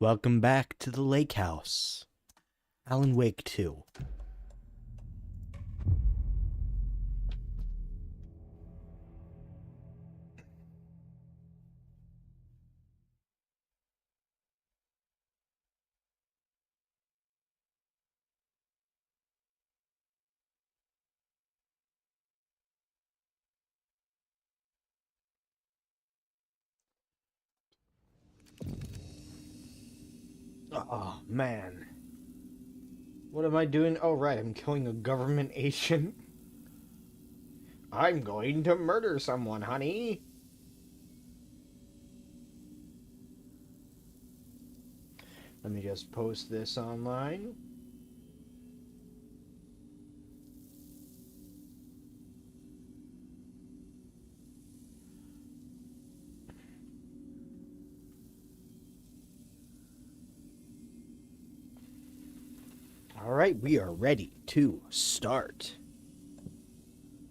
Welcome back to the lake house. Alan Wake 2. Oh, man. What am I doing? Oh, right, I'm killing a government agent. I'm going to murder someone, honey. Let me just post this online. Alright, we are ready to start.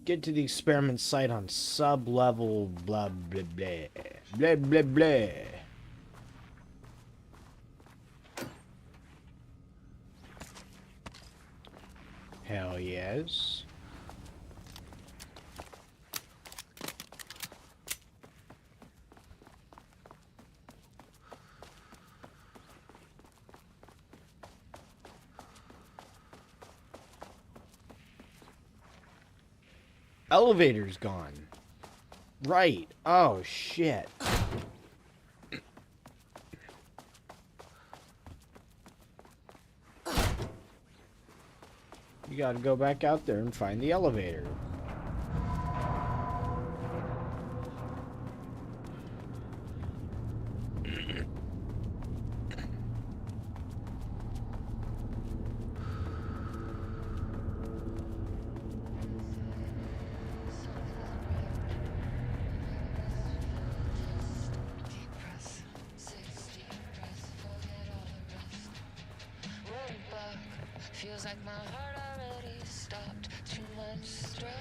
Get to the experiment site on sub-level blah blah blah. Blah blah blah. Hell yes. Elevator's gone. Right. Oh, shit. You gotta go back out there and find the elevator. Feels like my heart already stopped. Too much stress.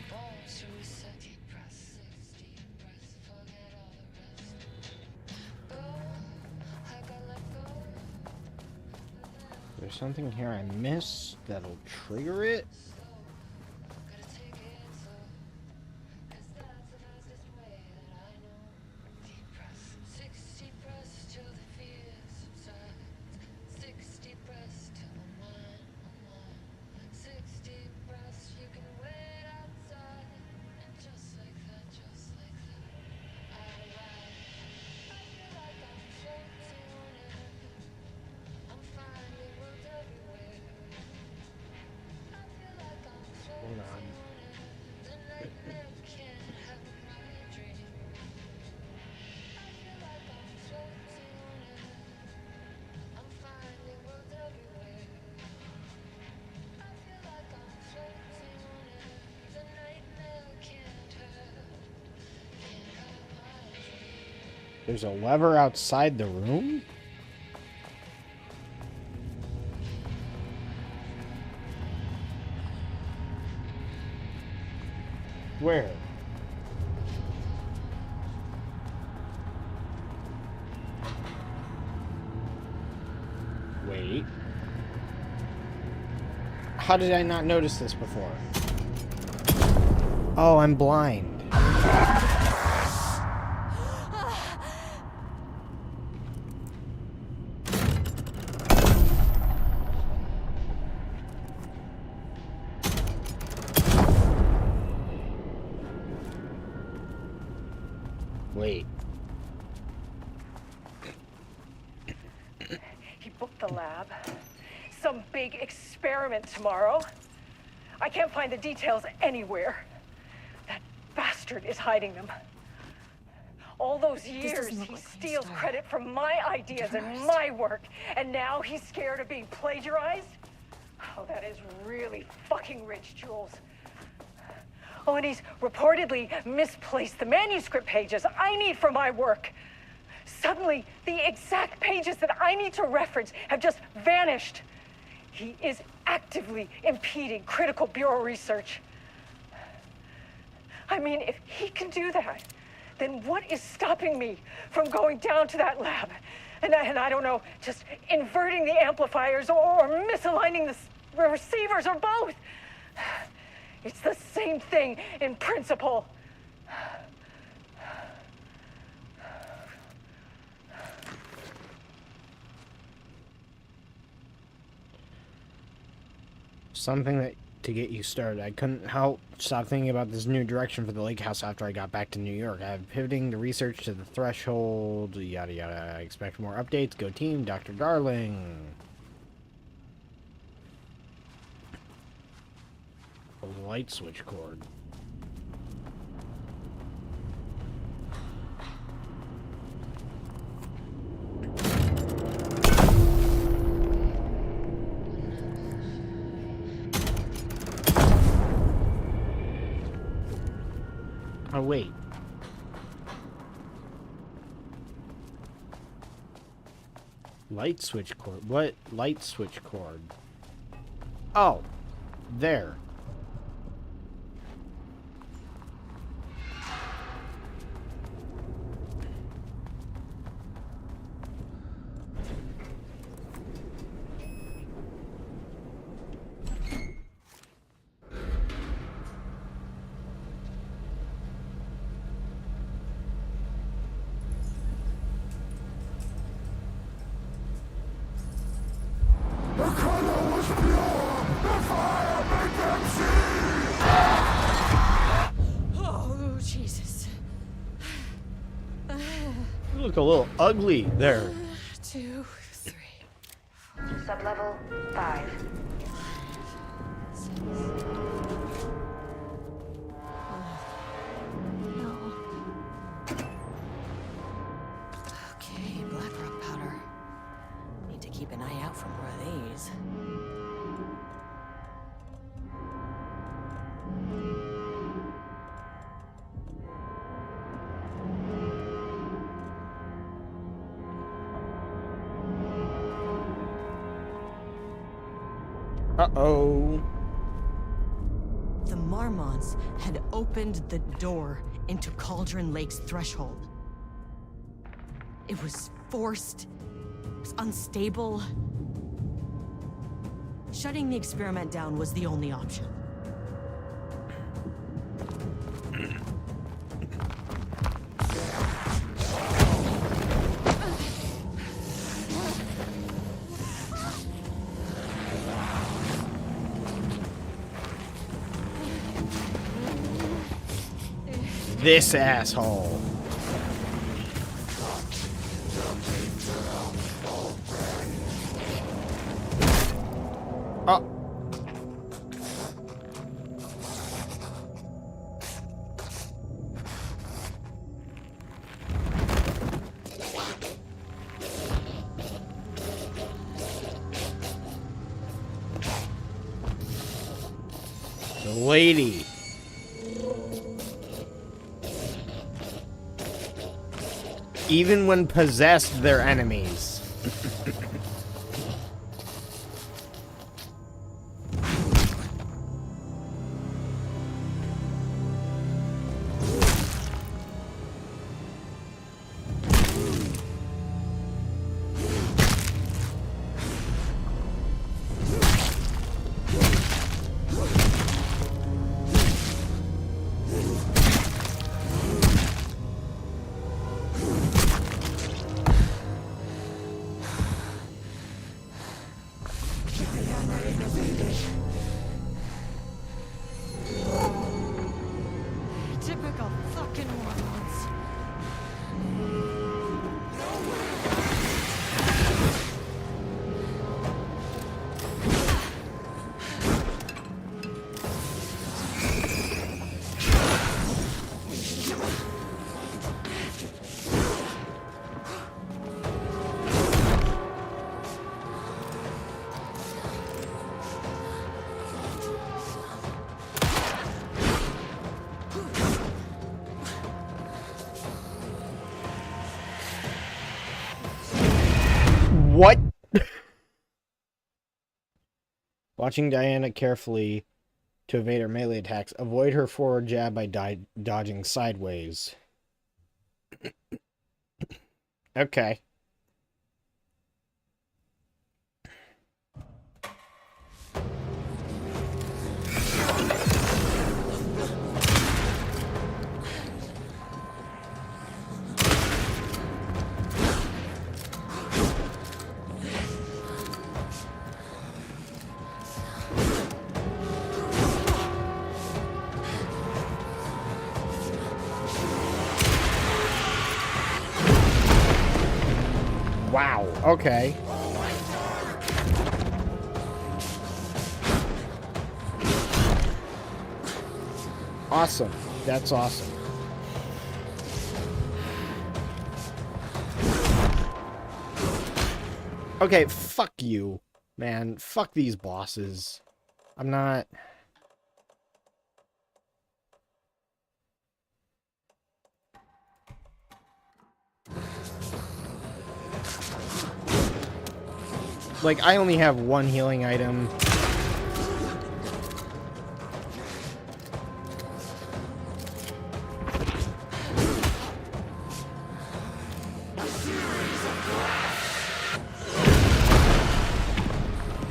Born to reset. Deep breath, 6 deep breaths. Forget all the rest. Go, I gotta let go. There's something here I missed that'll trigger it. Gotta take it slow. 'Cause that's the fastest way that I know. Deep breaths, 6 deep breaths till the fear subsides. 6 deep breaths till the mind. 6 deep breaths, you can wait outside. And just like that, I arrive. I feel like I'm floating on air. I'm finding worlds everywhere. I feel like I'm Hold floating on. on air. The nightmare can't have my dream. I feel like I'm floating on air. I'm finding worlds everywhere. I feel like I'm floating on air. The nightmare can't have my dream. There's a lever outside the room? Where? Wait. How did I not notice this before? Oh, I'm blind. Wait. He booked the lab. Some big experiment tomorrow. I can't find the details anywhere. That bastard is hiding them. All those years, doesn't look he like Queen's steals style. credit for my ideas and Tourist. my work, and now he's scared of being plagiarized? Oh, that is really fucking rich, Jules. Oh, and he's reportedly misplaced the manuscript pages I need for my work. Suddenly, the exact pages that I need to reference have just vanished. He is actively impeding critical bureau research. I mean, if he can do that, then what is stopping me from going down to that lab? And I don't know, just inverting the amplifiers or misaligning the receivers or both. It's the same thing in principle. Something that to get you started. I couldn't help stop thinking about this new direction for the lake house after I got back to New York. I'm pivoting the research to the threshold, yada yada. I expect more updates. Go team, Dr. Darling. A light switch cord. Oh, wait. Light switch cord. What light switch cord? Oh, there. Oh, Jesus. You look a little ugly there. 2, 3, Sublevel 5. 6. No. Okay, black rock powder. Need to keep an eye out for more of these. Uh-oh. The Marmonts had opened the door into Cauldron Lake's threshold. It was forced. It was unstable. Shutting the experiment down was the only option. This asshole. Oh. The lady. Even when possessed, they're enemies. Typical fucking Marmonts. What? Watching Diana carefully to evade her melee attacks. Avoid her forward jab by dodging sideways. Okay. Wow, okay. Awesome. That's awesome. Okay, fuck you, man. Fuck these bosses. I'm not... Like, I only have one healing item.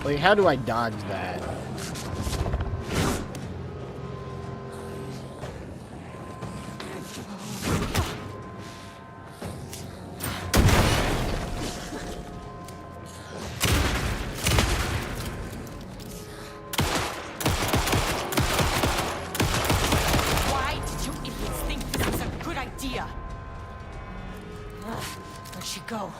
Like, how do I dodge that? Why did you idiots think this was a good idea? Ugh, where'd she go?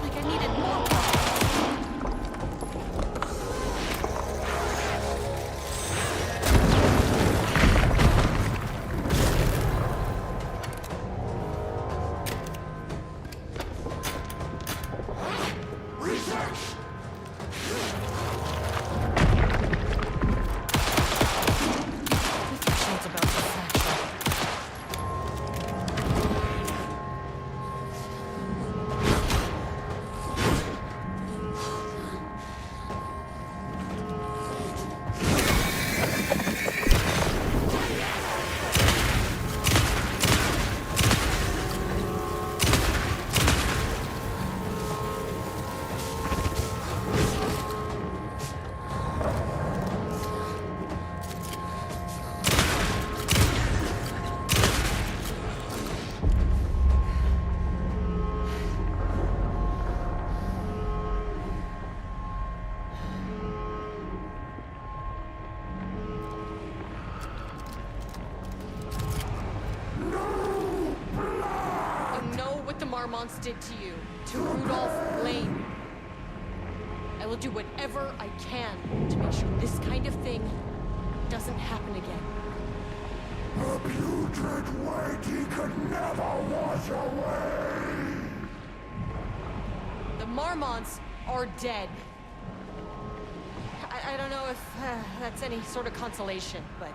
Like I needed more. It's about to fracture. You know what the Marmonts did to you, to Rudolph Lane. I will do whatever I can to make sure this kind of thing doesn't happen again. The putrid weight he could never wash away! The Marmonts are dead. I don't know if that's any sort of consolation, but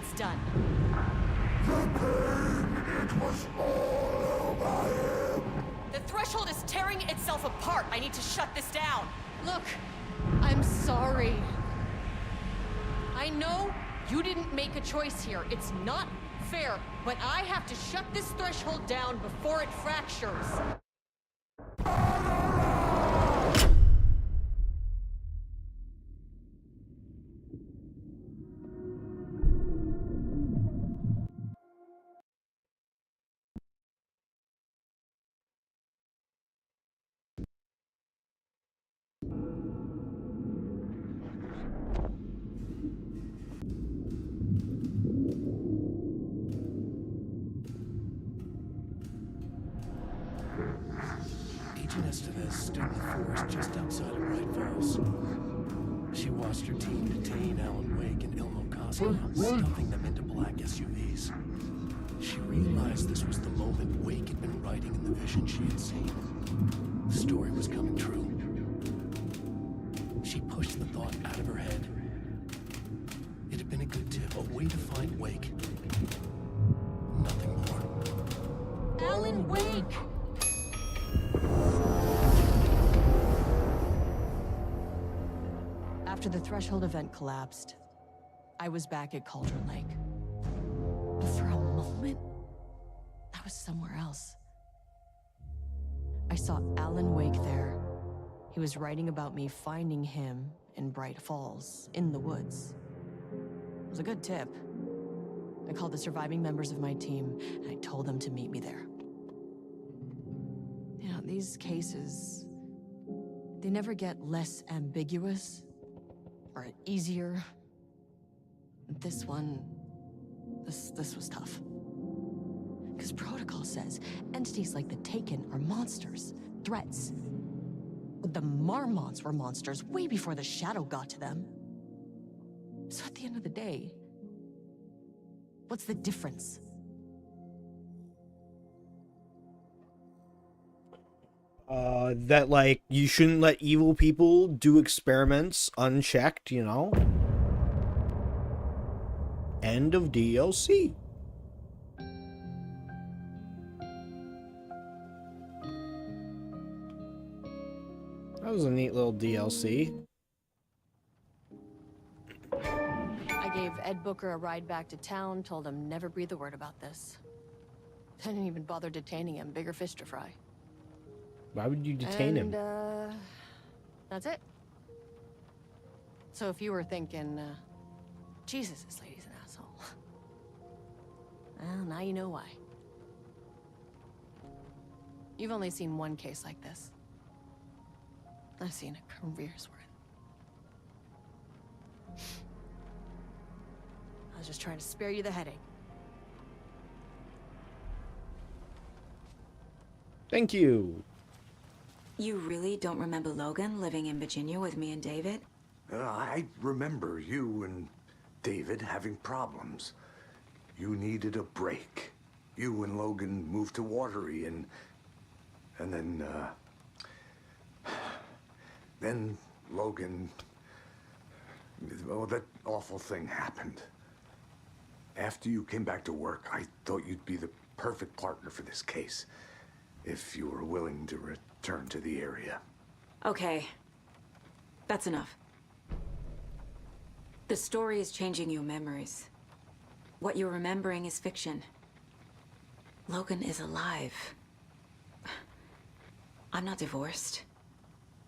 it's done. The pain, it was all over him! The threshold is tearing itself apart. I need to shut this down. Look, I'm sorry. I know you didn't make a choice here. It's not fair, but I have to shut this threshold down before it fractures. Agent Estevez stood in the forest just outside of Bright Falls. She watched her team detain Alan Wake and Ilmo Koskinen, stuffing them into black SUVs. She realized this was the moment Wake had been writing in the vision she had seen. The story was coming true. She pushed the thought out of her head. It had been a good tip, a way to find Wake. Nothing more. Alan Wake! After the Threshold event collapsed, I was back at Cauldron Lake. But for a moment, I was somewhere else. I saw Alan Wake there. He was writing about me finding him in Bright Falls, in the woods. It was a good tip. I called the surviving members of my team, and I told them to meet me there. You know, these cases, they never get less ambiguous or easier. This one, this was tough. Because protocol says entities like the Taken are monsters, threats. But the Marmonts were monsters way before the Shadow got to them. So at the end of the day, what's the difference? That, like, you shouldn't let evil people do experiments unchecked, you know? End of DLC. That was a neat little DLC. I gave Ed Booker a ride back to town, told him never breathe a word about this. I didn't even bother detaining him, bigger fish to fry. Why would you detain him? That's it. So if you were thinking, Jesus, this lady's an asshole. Well, now you know why. You've only seen one case like this. I've seen a career's worth. I was just trying to spare you the headache. Thank you. You really don't remember Logan living in Virginia with me and David? I remember you and David having problems. You needed a break. You and Logan moved to Watery and then Logan, oh, that awful thing happened. After you came back to work, I thought you'd be the perfect partner for this case, if you were willing to return to the area. Okay. That's enough. The story is changing your memories. What you're remembering is fiction. Logan is alive. I'm not divorced.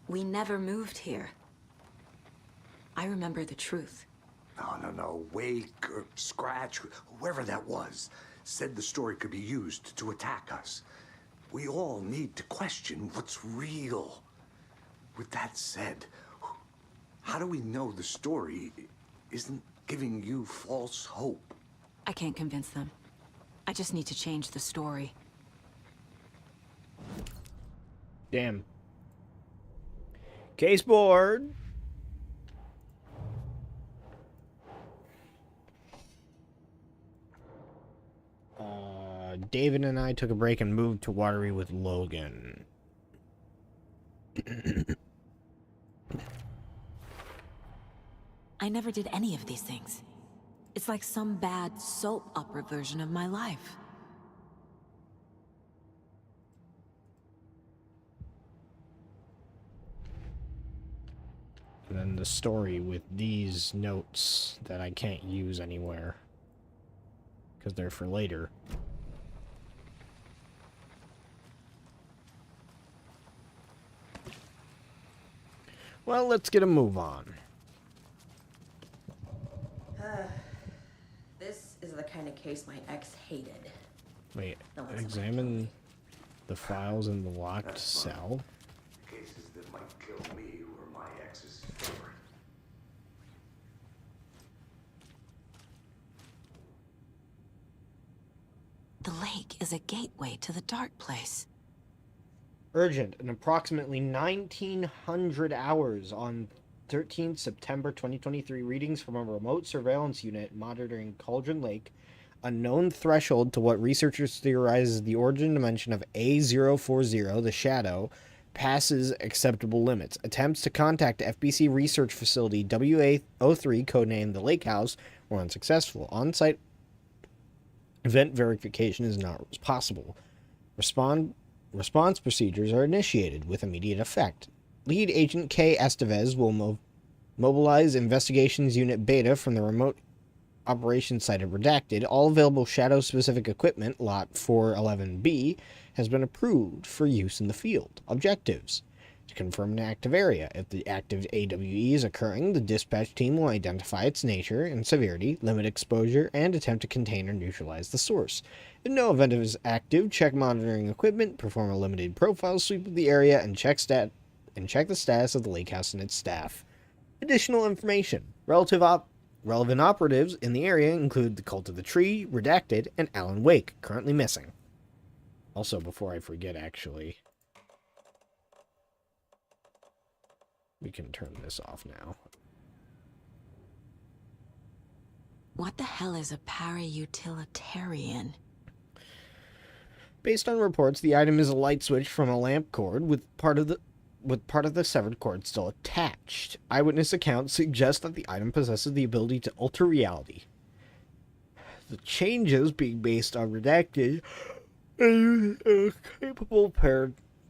We never moved here. I remember the truth. No. Wake or Scratch, whoever that was, said the story could be used to attack us. We all need to question what's real. With that said, how do we know the story isn't giving you false hope? I can't convince them. I just need to change the story. Damn. Case board. David and I took a break and moved to Watery with Logan. I never did any of these things. It's like some bad soap opera version of my life. And then the story with these notes that I can't use anywhere. Because they're for later. Well, let's get a move on. This is the kind of case my ex hated. Wait, No, that's examine the files in the locked cell. Cases that might kill me were my ex's favorite. The lake is a gateway to the dark place. Urgent. In approximately 1900 hours on 13th September 2023, readings from a remote surveillance unit monitoring Cauldron Lake, a known threshold to what researchers theorize is the origin dimension of A040, the Shadow, passes acceptable limits. Attempts to contact FBC research facility WA03, codenamed the Lake House, were unsuccessful. On-site event verification is not possible. Response procedures are initiated with immediate effect. Lead Agent K. Estevez will mobilize Investigations Unit Beta from the remote operations site of Redacted. All available Shadow-specific equipment, Lot 411B, has been approved for use in the field. Objectives: to confirm an active area. If the active AWE is occurring, the dispatch team will identify its nature and severity, limit exposure, and attempt to contain or neutralize the source. If no event is active, check monitoring equipment, perform a limited profile sweep of the area, and check the status of the lake house and its staff. Additional information. Relevant operatives in the area include the Cult of the Tree, Redacted, and Alan Wake, currently missing. Also, before I forget, actually, we can turn this off now. What the hell is a para-utilitarian? Based on reports, the item is a light switch from a lamp cord with part of the severed cord still attached. Eyewitness accounts suggest that the item possesses the ability to alter reality. The changes being based on Redacted a capable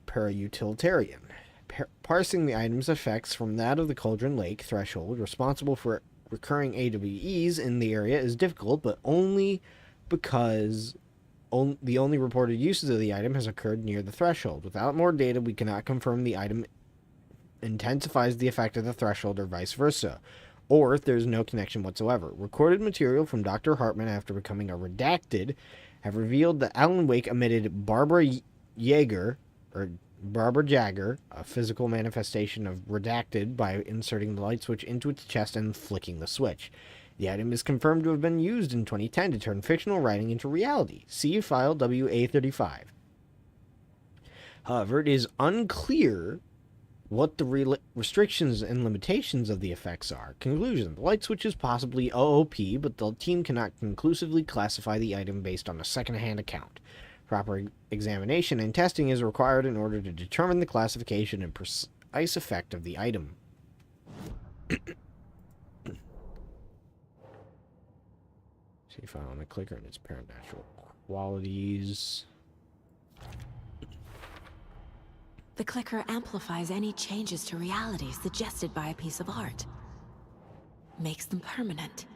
para-utilitarian. Parsing the item's effects from that of the Cauldron Lake threshold responsible for recurring AWEs in the area is difficult, but only because the only reported uses of the item has occurred near the threshold. Without more data, we cannot confirm the item intensifies the effect of the threshold or vice versa, or if there is no connection whatsoever. Recorded material from Dr. Hartman after becoming a Redacted have revealed that Alan Wake emitted Barbara Jagger, a physical manifestation of Redacted, by inserting the light switch into its chest and flicking the switch. The item is confirmed to have been used in 2010 to turn fictional writing into reality. See file WA35. However, it is unclear what the restrictions and limitations of the effects are. Conclusion: the light switch is possibly OOP, but the team cannot conclusively classify the item based on a second-hand account. Proper examination and testing is required in order to determine the classification and precise effect of the item. See file on the clicker and its parent natural qualities. The clicker amplifies any changes to reality suggested by a piece of art. Makes them permanent.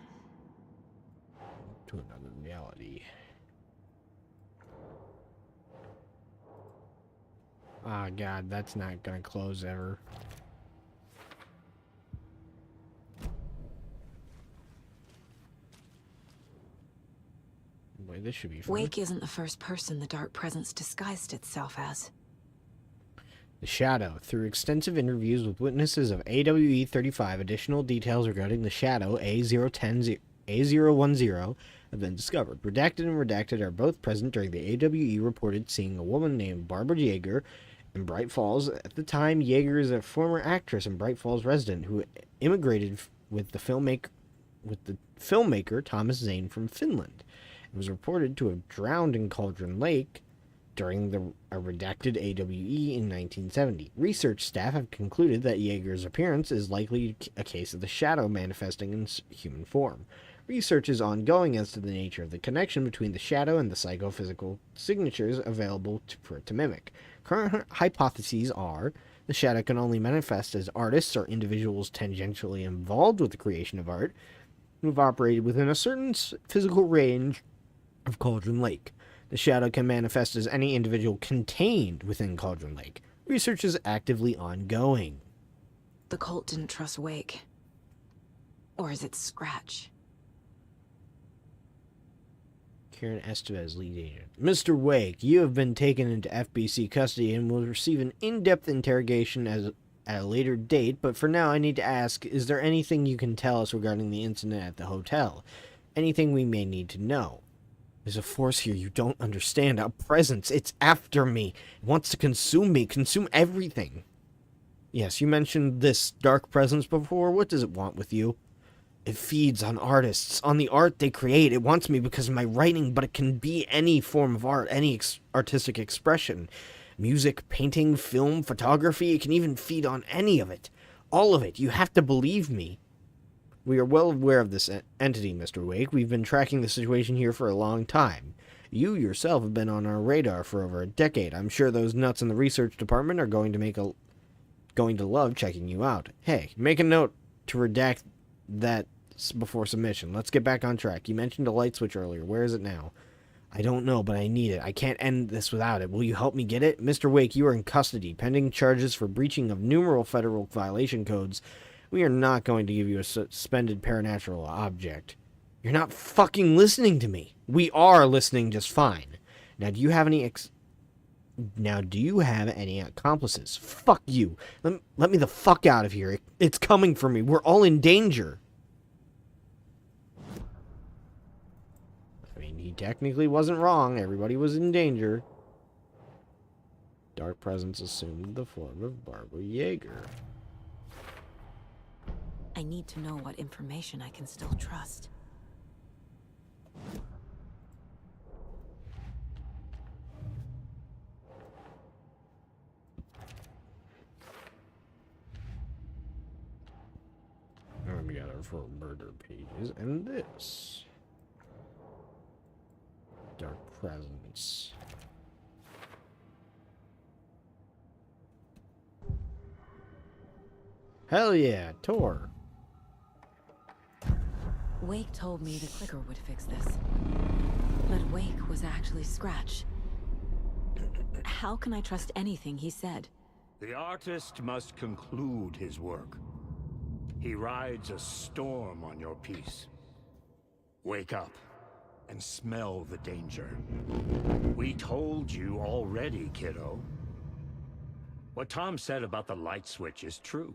To another reality. Ah, God, that's not gonna close ever. Boy, this should be fun. Wake isn't the first person the Dark Presence disguised itself as. The Shadow. Through extensive interviews with witnesses of AWE-35, additional details regarding the Shadow, A010, A010, have been discovered. Redacted and Redacted are both present during the AWE reported seeing a woman named Barbara Jagger in Bright Falls. At the time, Jagger is a former actress and Bright Falls resident who immigrated with the filmmaker Thomas Zane from Finland. It was reported to have drowned in Cauldron Lake during a Redacted AWE in 1970. Research staff have concluded that Jaeger's appearance is likely a case of the Shadow manifesting in human form. Research is ongoing as to the nature of the connection between the Shadow and the psychophysical signatures available for it to mimic. Current hypotheses are the Shadow can only manifest as artists or individuals tangentially involved with the creation of art who have operated within a certain physical range of Cauldron Lake. The Shadow can manifest as any individual contained within Cauldron Lake. Research is actively ongoing. The cult didn't trust Wake. Or is it Scratch? Karen Estevez, lead agent. Mr. Wake, you have been taken into FBC custody and will receive an in-depth interrogation at a later date, but for now I need to ask, is there anything you can tell us regarding the incident at the hotel? Anything we may need to know? There's a force here you don't understand. A presence. It's after me. It wants to consume me. Consume everything. Yes, you mentioned this dark presence before. What does it want with you? It feeds on artists, on the art they create. It wants me because of my writing, but it can be any form of art, any artistic expression. Music, painting, film, photography, it can even feed on any of it. All of it. You have to believe me. We are well aware of this entity, Mr. Wake. We've been tracking the situation here for a long time. You yourself have been on our radar for over a decade. I'm sure those nuts in the research department are going to love checking you out. Hey, make a note to redact that before submission. Let's get back on track. You mentioned a light switch earlier. Where is it now? I don't know, but I need it. I can't end this without it. Will you help me get it? Mr. Wake, you are in custody, pending charges for breaching of numerous federal violation codes. We are not going to give you a suspended paranatural object. You're not fucking listening to me. We are listening just fine. Now, do you have any accomplices? Fuck you. Let me the fuck out of here. It's coming for me. We're all in danger. I mean, he technically wasn't wrong. Everybody was in danger. Dark presence assumed the form of Barbara Yeager. I need to know what information I can still trust. We got our 4 murder pages and this. Dark presence. Hell yeah, Tor. Wake told me the clicker would fix this. But Wake was actually Scratch. How can I trust anything he said? The artist must conclude his work. He rides a storm on your piece. Wake up and smell the danger. We told you already, kiddo. What Tom said about the light switch is true.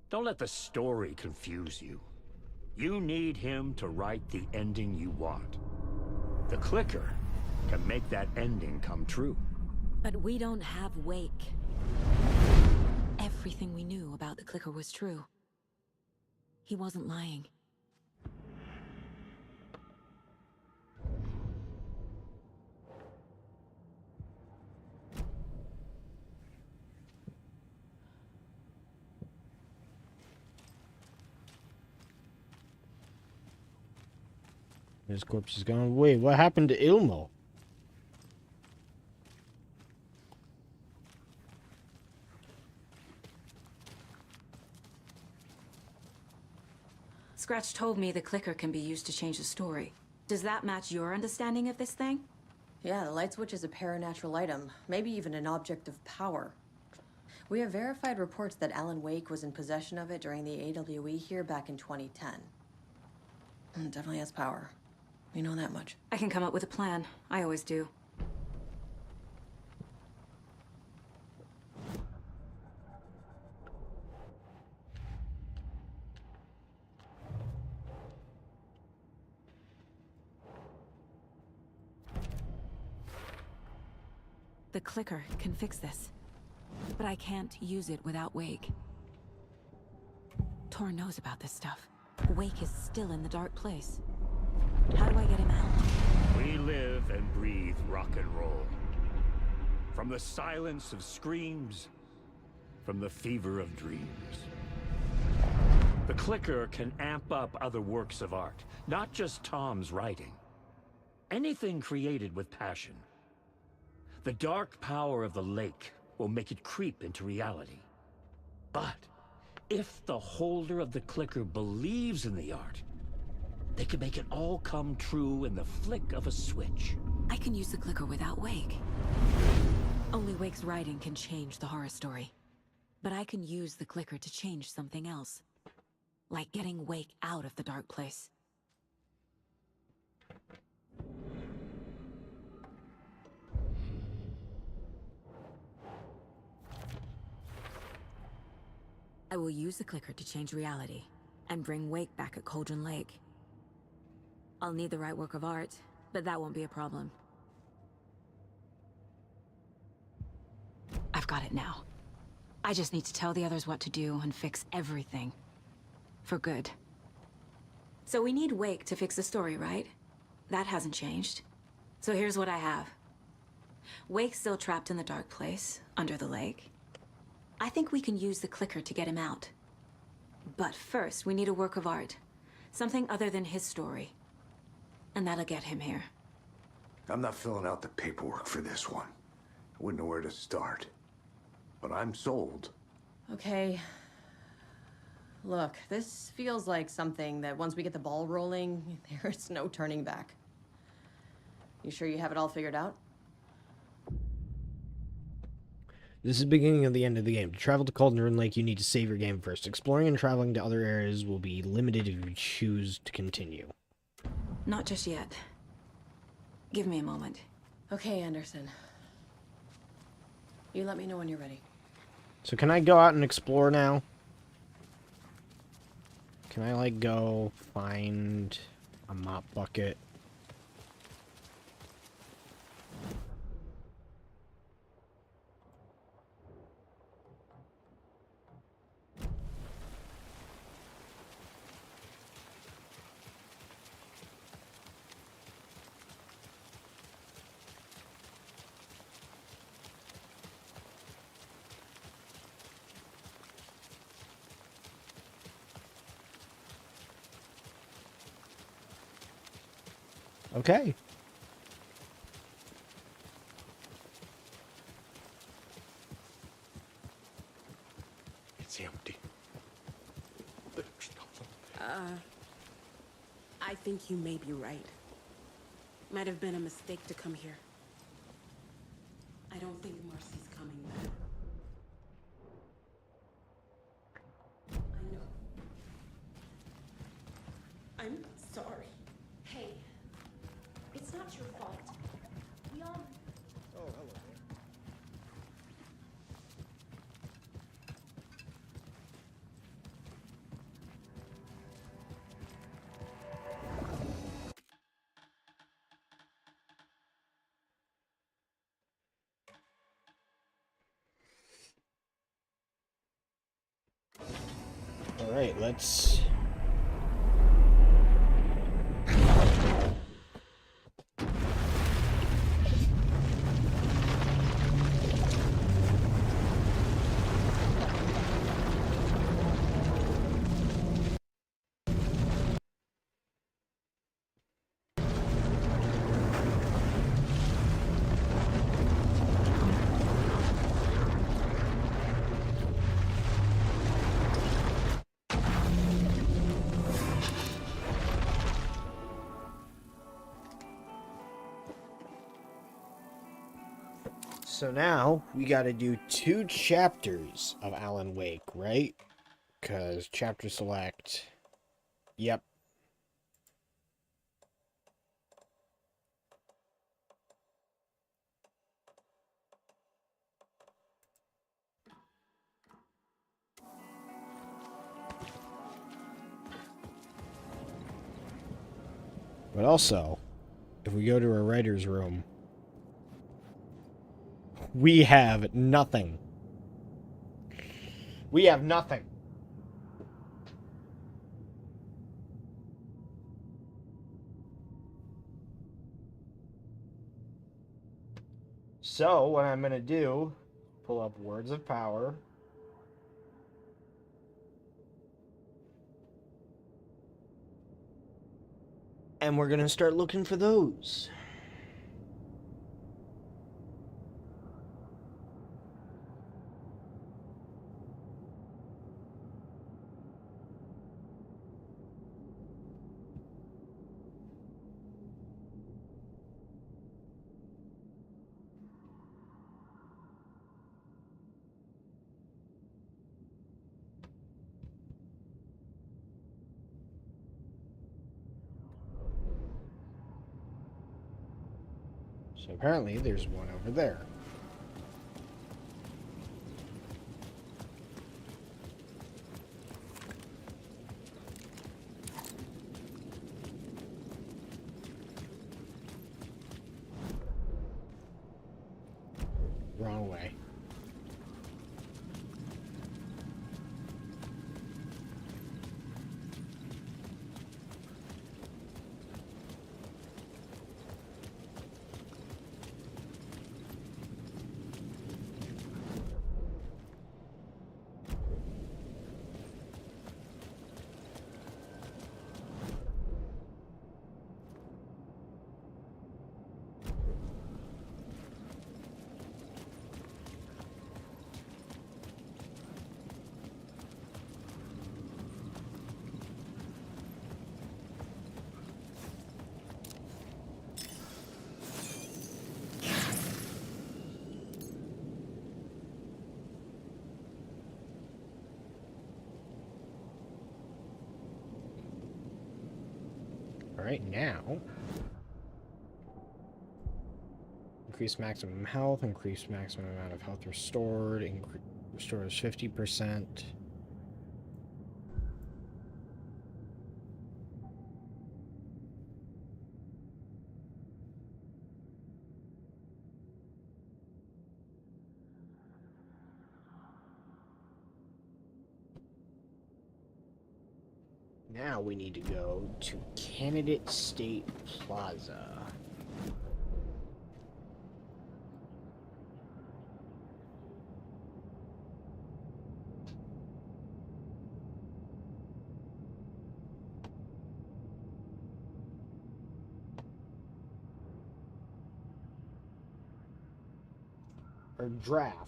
Don't let the story confuse you. You need him to write the ending you want. The clicker can make that ending come true. But we don't have Wake. Everything we knew about the clicker was true. He wasn't lying. His corpse is gone. Wait, what happened to Ilmo? Scratch told me the clicker can be used to change the story. Does that match your understanding of this thing? Yeah, the light switch is a paranatural item, maybe even an object of power. We have verified reports that Alan Wake was in possession of it during the AWE here back in 2010. It definitely has power. We know that much. I can come up with a plan. I always do. The clicker can fix this, but I can't use it without Wake. Tor knows about this stuff. Wake is still in the dark place. How do I get him out? We live and breathe rock and roll. From the silence of screams, from the fever of dreams. The clicker can amp up other works of art, not just Tom's writing. Anything created with passion. The dark power of the lake will make it creep into reality. But if the holder of the clicker believes in the art, they can make it all come true in the flick of a switch. I can use the clicker without Wake. Only Wake's writing can change the horror story. But I can use the clicker to change something else. Like getting Wake out of the dark place. I will use the clicker to change reality and bring Wake back at Cauldron Lake. I'll need the right work of art, but that won't be a problem. I've got it now. I just need to tell the others what to do and fix everything. For good. So we need Wake to fix the story, right? That hasn't changed. So here's what I have. Wake's still trapped in the dark place, under the lake. I think we can use the clicker to get him out. But first, we need a work of art. Something other than his story. And that'll get him here. I'm not filling out the paperwork for this one. I wouldn't know where to start. But I'm sold. Okay. Look, this feels like something that once we get the ball rolling, there's no turning back. You sure you have it all figured out? This is the beginning of the end of the game. To travel to Cauldron Lake, you need to save your game first. Exploring and traveling to other areas will be limited if you choose to continue. Not just yet. Give me a moment. Okay, Anderson. You let me know when you're ready. So can I go out and explore now? Can I, like, go find a mop bucket? Okay. It's empty. There's nothing. I think you may be right. Might have been a mistake to come here. I don't think Marcy's coming back. I know. I'm sorry. Hey, it's not your fault. We all... Alright, let's... So now, we gotta do 2 chapters of Alan Wake, right? Because chapter select... Yep. But also, if we go to our writer's room, we have nothing. We have nothing. So, what I'm going to do, pull up Words of Power. And we're going to start looking for those. So apparently there's one over there. Wrong way. Alright, now. Increase maximum health, increase maximum amount of health restored, restores 50%. Now we need to go to Candidate State Plaza. Or draft.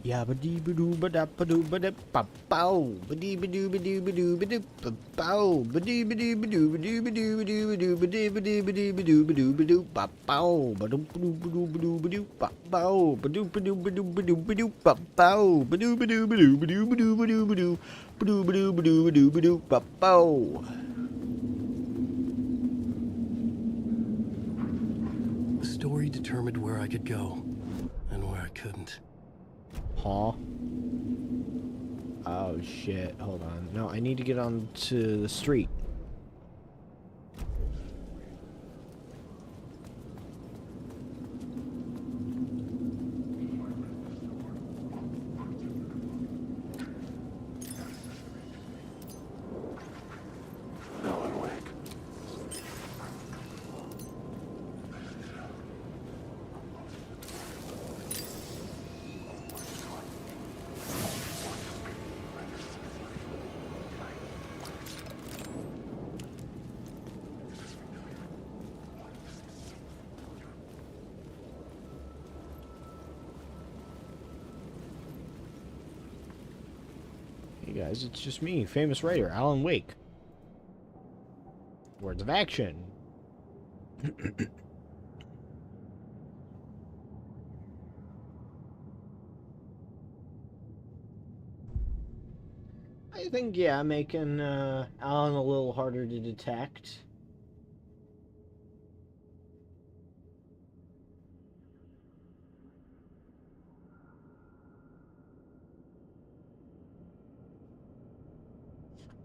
Yabba dee ba doo ba da ba doo ba da ba bow ba dee ba doo ba doo ba doo ba doo ba bow ba dee ba doo ba doo ba doo ba doo ba doo ba doo ba dee ba dee ba doo ba doo ba doo ba doo ba bow ba doo ba doo ba doo ba doo ba doo ba bow ba doo ba doo ba doo ba doo ba doo ba bow ba doo ba doo ba doo ba doo ba doo ba doo ba doo ba doo ba doo ba doo ba doo ba doo ba bow. The story determined where I could go and where I couldn't. Huh? Oh shit, hold on. No, I need to get onto the street. Alan Wake. Hey guys, it's just me, famous writer, Alan Wake. Words of action. I think, yeah, making Alan a little harder to detect.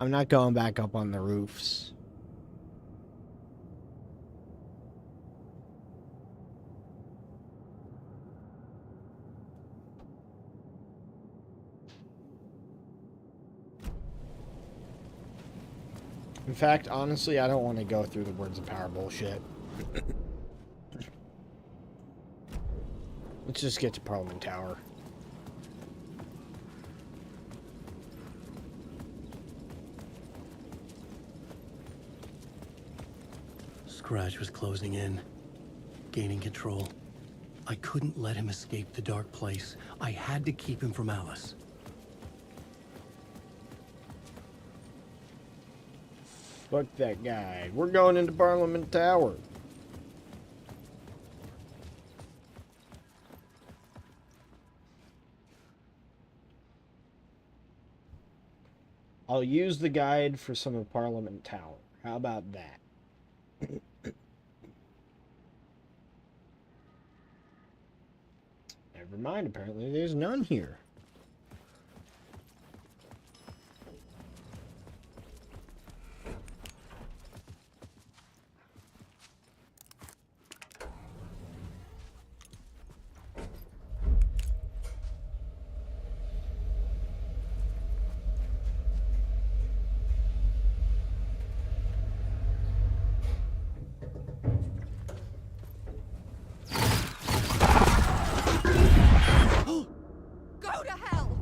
I'm not going back up on the roofs. In fact, honestly, I don't want to go through the words of power bullshit. Let's just get to Parliament Tower. Scratch was closing in, gaining control. I couldn't let him escape the dark place. I had to keep him from Alice. Fuck that guy. We're going into Parliament Tower. I'll use the guide for some of Parliament Tower. How about that? Never mind, apparently there's none here. Go to hell!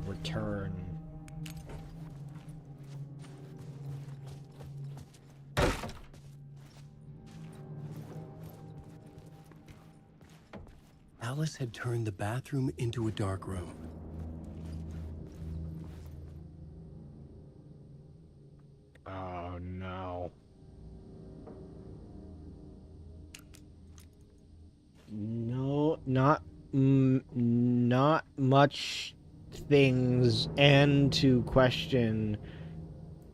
Return. Alice had turned the bathroom into a dark room. Oh no. not much things, and to question.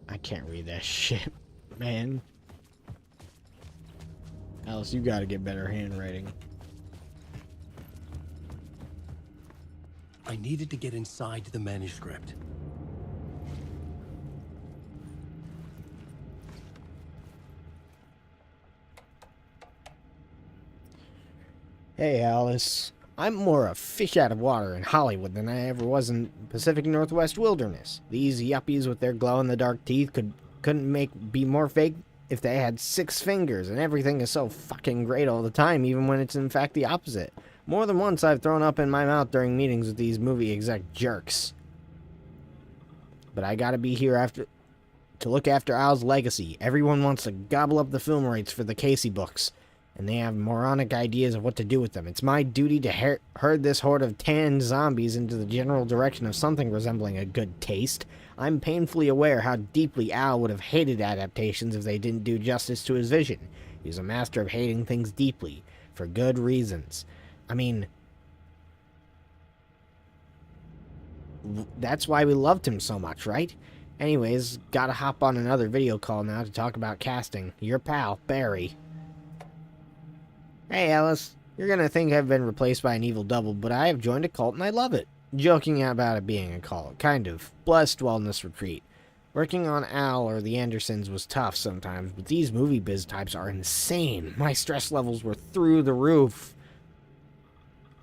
I can't read that shit, man. Alice, you gotta get better handwriting. I needed to get inside the manuscript. Hey, Alice. I'm more a fish out of water in Hollywood than I ever was in Pacific Northwest wilderness. These yuppies with their glow-in-the-dark teeth couldn't be more fake if they had 6 fingers, and everything is so fucking great all the time, even when it's in fact the opposite. More than once I've thrown up in my mouth during meetings with these movie exec jerks. But I gotta be here to look after Al's legacy. Everyone wants to gobble up the film rights for the Casey books, and they have moronic ideas of what to do with them. It's my duty to herd this horde of tan zombies into the general direction of something resembling a good taste. I'm painfully aware how deeply Al would have hated adaptations if they didn't do justice to his vision. He was a master of hating things deeply, for good reasons. I mean, that's why we loved him so much, right? Anyways, gotta hop on another video call now to talk about casting. Your pal, Barry. Hey, Alice. You're gonna think I've been replaced by an evil double, but I have joined a cult and I love it. Joking about it being a cult. Kind of. Blessed wellness retreat. Working on Al or the Andersons was tough sometimes, but these movie biz types are insane. My stress levels were through the roof.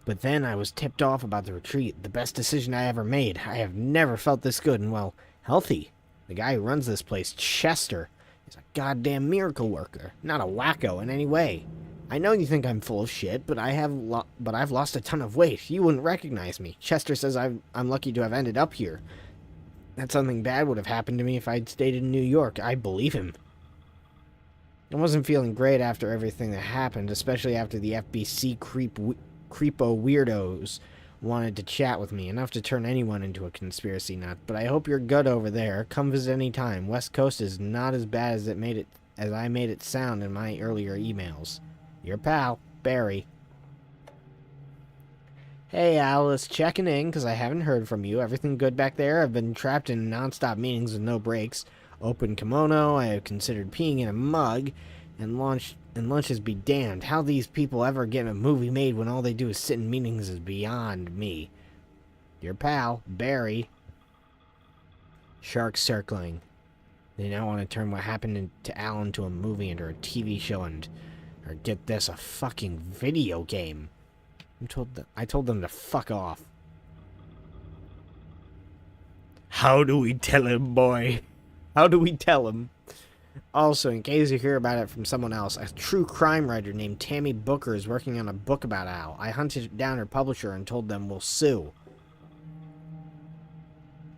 But then I was tipped off about the retreat. The best decision I ever made. I have never felt this good and, well, healthy. The guy who runs this place, Chester, is a goddamn miracle worker. Not a wacko in any way. I know you think I'm full of shit, but I've lost a ton of weight. You wouldn't recognize me. Chester says I'm lucky to have ended up here. That something bad would have happened to me if I'd stayed in New York. I believe him. I wasn't feeling great after everything that happened, especially after the FBC creepo weirdos wanted to chat with me, enough to turn anyone into a conspiracy nut. But I hope you're good over there. Come visit any time. West Coast is not as bad as I made it sound in my earlier emails. Your pal, Barry. Hey, Alice, checking in because I haven't heard from you. Everything good back there? I've been trapped in non-stop meetings with no breaks. Open kimono, I have considered peeing in a mug, and lunches be damned. How these people ever get a movie made when all they do is sit in meetings is beyond me. Your pal, Barry. Sharks circling. They now want to turn what happened to Al into a movie and or a TV show or get this, a fucking video game. I told them to fuck off. How do we tell him, boy? How do we tell him? Also, in case you hear about it from someone else, a true crime writer named Tammy Booker is working on a book about Al. I hunted down her publisher and told them we'll sue.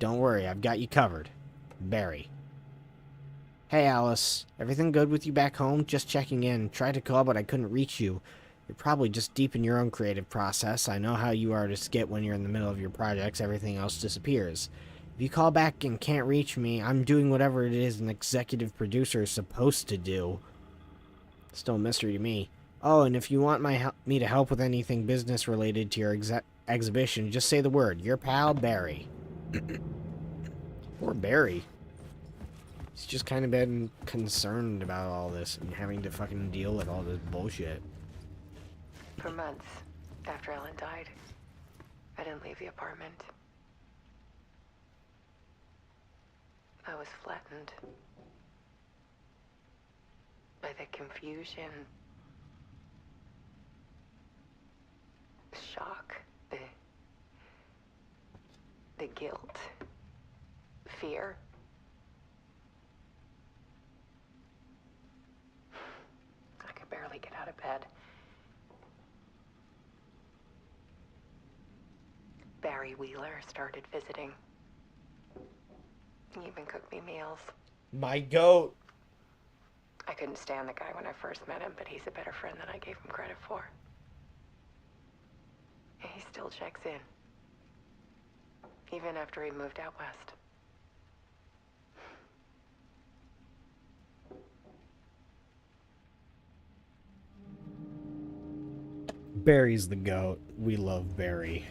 Don't worry, I've got you covered. Barry. Hey, Alice. Everything good with you back home? Just checking in. Tried to call, but I couldn't reach you. You're probably just deep in your own creative process. I know how you artists get when you're in the middle of your projects. Everything else disappears. If you call back and can't reach me, I'm doing whatever it is an executive producer is supposed to do. Still a mystery to me. Oh, and if you want me to help with anything business related to your exhibition, just say the word. Your pal, Barry. Poor Barry. He's just kind of been concerned about all this and having to fucking deal with all this bullshit. For months after Ellen died, I didn't leave the apartment. I was flattened by the confusion, shock, the guilt, fear. I could barely get out of bed. Barry Wheeler started visiting. He even cooked me meals. My goat. I couldn't stand the guy when I first met him, but he's a better friend than I gave him credit for. And he still checks in. Even after he moved out west. Barry's the GOAT. We love Barry.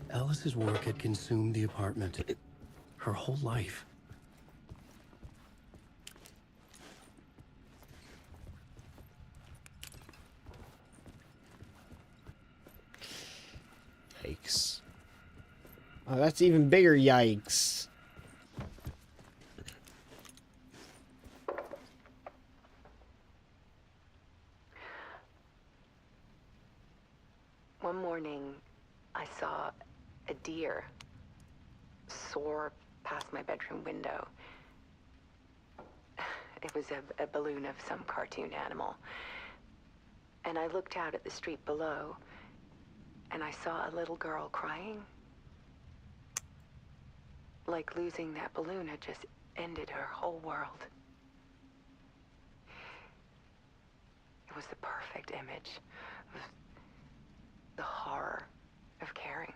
Alice's work had consumed the apartment. Her whole life. Yikes. Oh, that's even bigger yikes. One morning, I saw a deer soar past my bedroom window. It was a balloon of some cartoon animal. And I looked out at the street below, and I saw a little girl crying. Like losing that balloon had just ended her whole world. It was the perfect image of the horror of caring.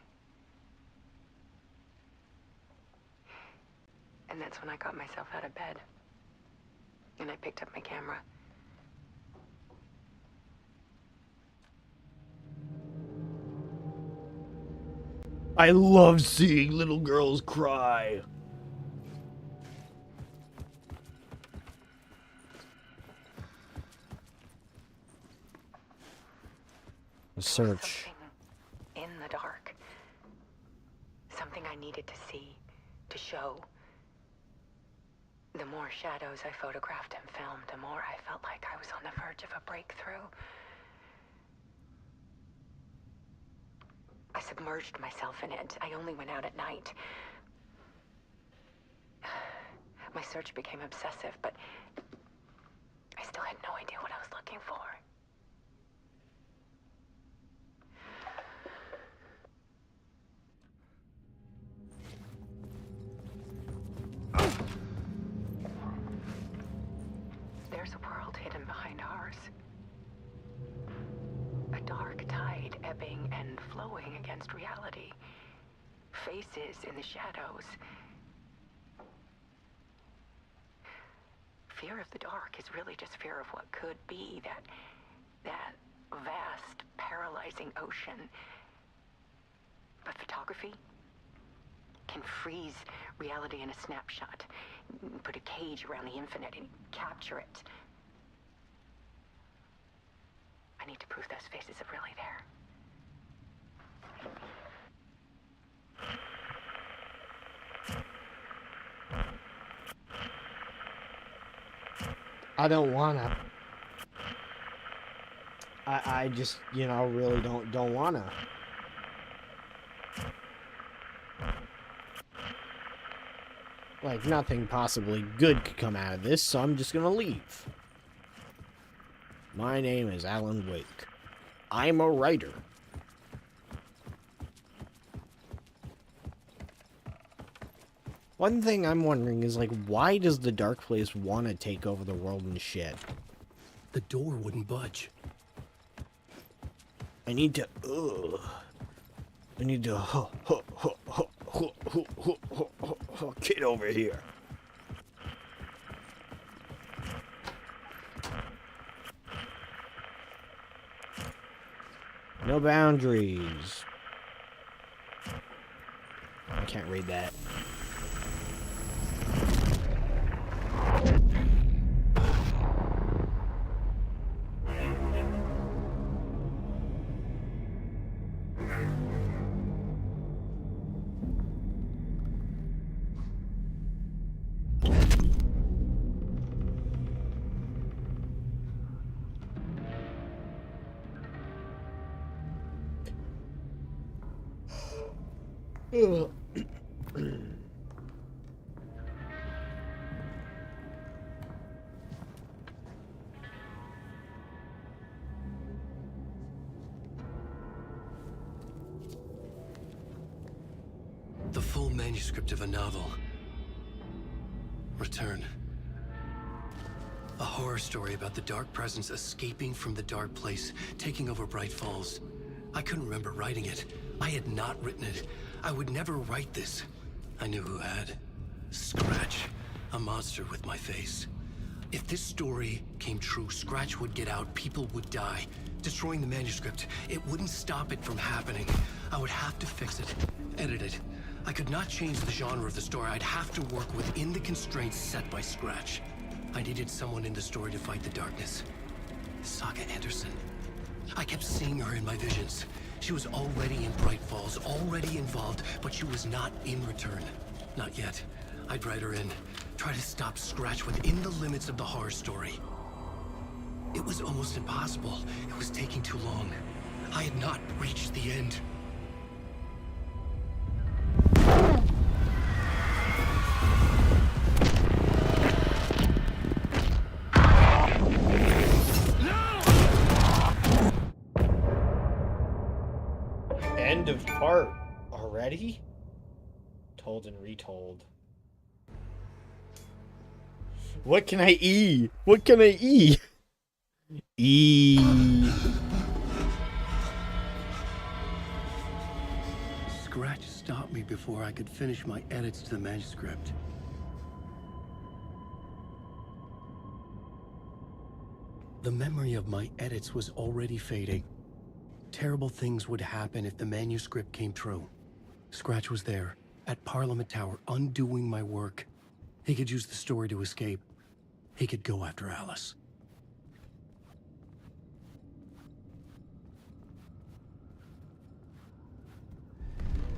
And that's when I got myself out of bed. And I picked up my camera. I love seeing little girls cry. Search. Something in the dark. Something I needed to see, to show. The more shadows I photographed and filmed, the more I felt like I was on the verge of a breakthrough. I submerged myself in it. I only went out at night. My search became obsessive, but I still had no idea what I was looking for. There's a world hidden behind ours. A dark tide ebbing and flowing against reality. Faces in the shadows. Fear of the dark is really just fear of what could be, that vast, paralyzing ocean. But photography can freeze reality in a snapshot, put a cage around the infinite and capture it. I need to prove those faces are really there. I don't wanna. I just, you know, really don't wanna. Like, nothing possibly good could come out of this, so I'm just gonna leave. My name is Alan Wake. I'm a writer. One thing I'm wondering is, like, why does the Dark Place want to take over the world and shit? The door wouldn't budge. I need to, get over here. No boundaries. I can't read that. The full manuscript of a novel. Return. A horror story about the dark presence escaping from the dark place, taking over Bright Falls. I couldn't remember writing it. I had not written it. I would never write this. I knew who had. Scratch. A monster with my face. If this story came true, Scratch would get out, people would die. Destroying the manuscript, it wouldn't stop it from happening. I would have to fix it, edit it. I could not change the genre of the story. I'd have to work within the constraints set by Scratch. I needed someone in the story to fight the darkness. Saga Anderson. I kept seeing her in my visions. She was already in Bright Falls, already involved, but she was not in return. Not yet. I'd write her in. Try to stop Scratch within the limits of the horror story. It was almost impossible. It was taking too long. I had not reached the end. End of part already? Told and retold. What can I eat? What can I eat? Scratch stopped me before I could finish my edits to the manuscript. The memory of my edits was already fading. Terrible things would happen if the manuscript came true. Scratch was there, at Parliament Tower, undoing my work. He could use the story to escape. He could go after Alice.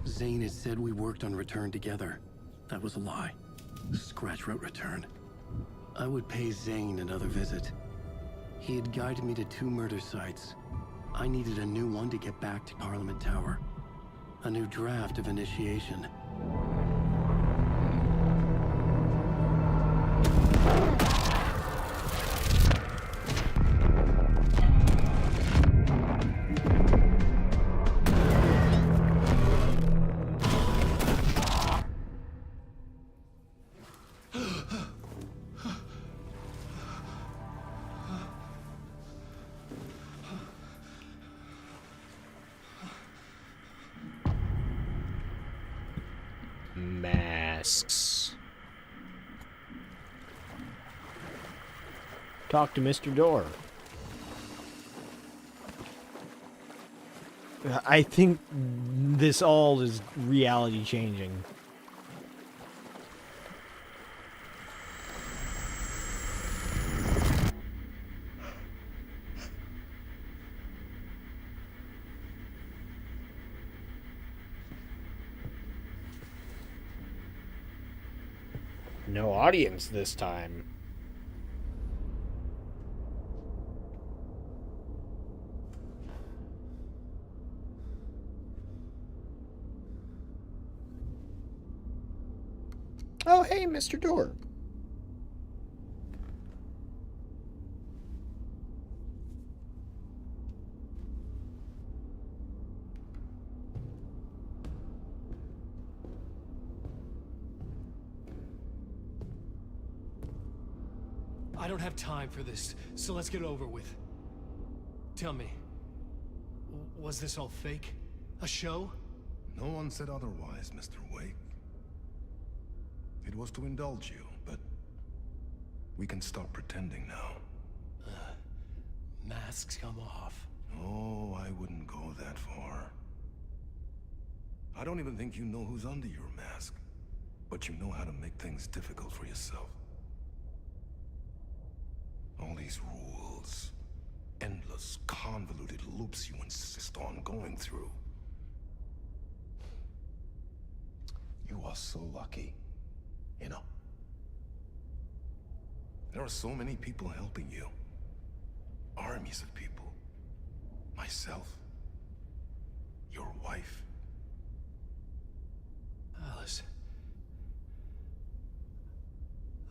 Zane had said we worked on Return together. That was a lie. Scratch wrote Return. I would pay Zane another visit. He had guided me to 2 murder sites. I needed a new one to get back to Parliament Tower. A new draft of Initiation. Masks. Talk to Mr. Door. I think this all is reality changing. No audience this time. Oh, hey, Mr. Door. I don't have time for this, so let's get over with. Tell me, was this all fake? A show? No one said otherwise, Mr. Wake. It was to indulge you, but we can stop pretending now. Masks come off. Oh, I wouldn't go that far. I don't even think you know who's under your mask, but you know how to make things difficult for yourself. All these rules, endless, convoluted loops you insist on going through. You are so lucky, you know. There are so many people helping you. Armies of people. Myself. Your wife. Alice.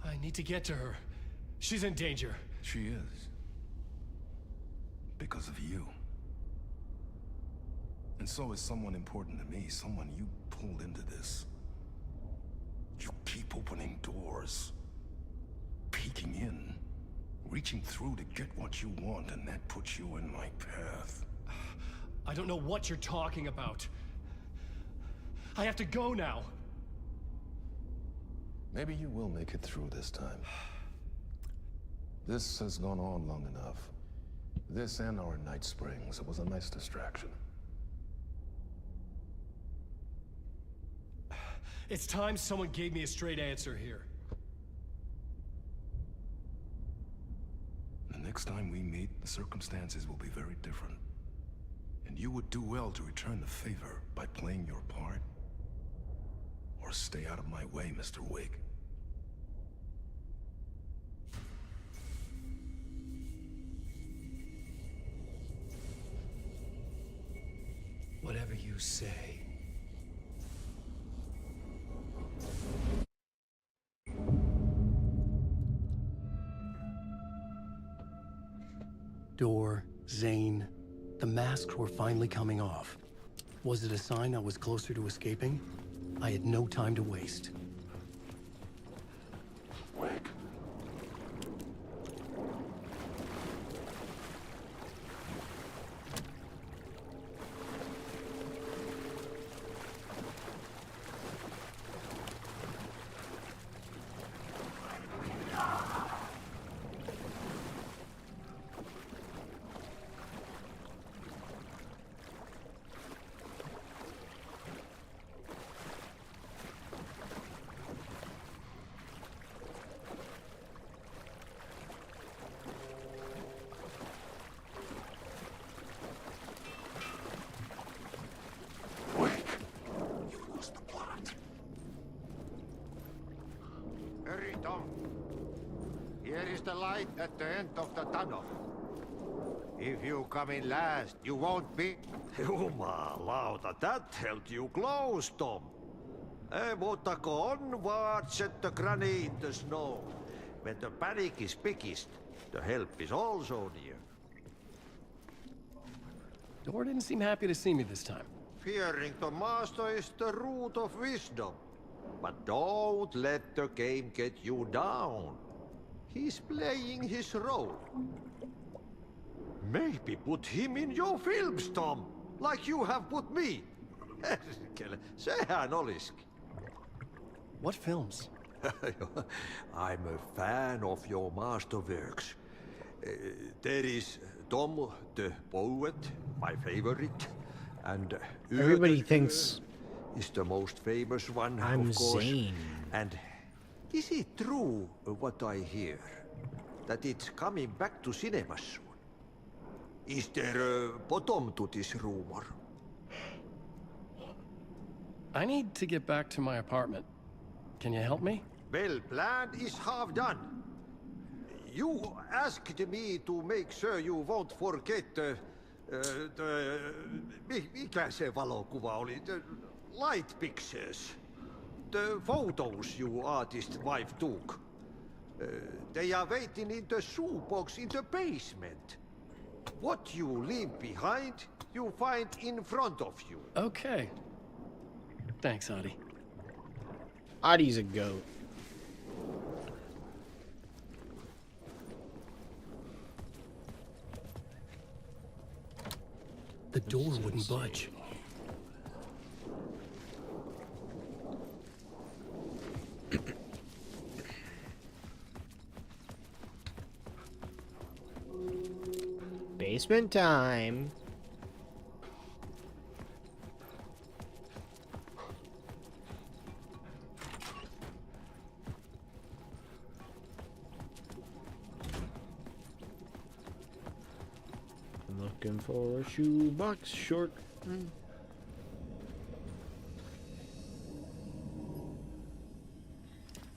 I need to get to her. She's in danger. She is. Because of you. And so is someone important to me, someone you pulled into this. You keep opening doors. Peeking in. Reaching through to get what you want, and that puts you in my path. I don't know what you're talking about. I have to go now. Maybe you will make it through this time. This has gone on long enough. This and our Night Springs. It was a nice distraction. It's time someone gave me a straight answer here. The next time we meet, the circumstances will be very different. And you would do well to return the favor by playing your part. Or stay out of my way, Mr. Wake. Whatever you say. Door, Zane, the masks were finally coming off. Was it a sign I was closer to escaping? I had no time to waste. Wake. Hurry, Tom. Here is the light at the end of the tunnel. If you come in last, you won't be... Jumalauta, that held you close, Tom. Mutta go onwards at the granny in the snow. When the panic is biggest, the help is also near. Door didn't seem happy to see me this time. Fearing the master is the root of wisdom. But don't let the game get you down. He's playing his role. Maybe put him in your films, Tom, like you have put me. Sehän olisikin. What films? I'm a fan of your masterworks. There is Tom the Poet, my favorite, and Everybody thinks is the most famous one, I'm of course. Zane. And is it true what I hear, that it's coming back to cinemas soon? Is there a bottom to this rumor? I need to get back to my apartment. Can you help me? Well, plan is half done. You asked me to make sure you won't forget mikä se valokuva oli? The light pictures. The photos you artist wife took. They are waiting in the shoebox in the basement. What you leave behind, you find in front of you. Okay. Thanks, Adi. Adi's a goat. The door wouldn't budge. Basement time. Looking for a shoebox short.